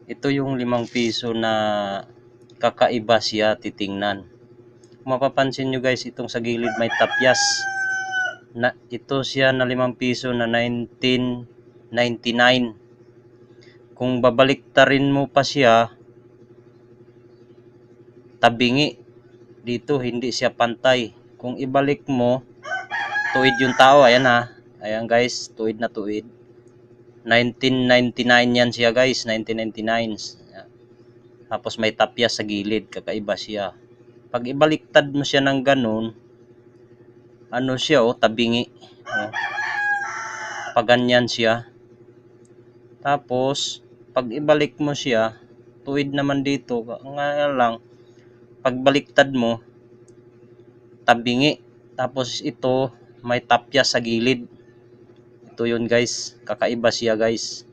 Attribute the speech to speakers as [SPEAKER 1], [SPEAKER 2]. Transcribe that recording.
[SPEAKER 1] Ito yung 5 piso na kakaiba siya titingnan. Kung mapapansin nyo guys, itong sa gilid may tapyas. Ito siya na 5 piso na 1999. Kung babaliktarin mo pa siya, tabingi. Dito hindi siya pantay. Kung ibalik mo, tuwid yung tao. Ayan ha. Ayan guys, tuwid na tuwid. 1999 yan siya guys, 1999. Tapos may tapyas sa gilid, kakaiba siya. Pag ibaliktad mo siya ng ganun, ano siya tabingi. Paganyan siya. Tapos pag ibalik mo siya, tuwid naman dito. Nga lang, pag baliktad mo, tabingi. Tapos ito, may tapyas sa gilid. Ito yun guys, kakaiba siya guys.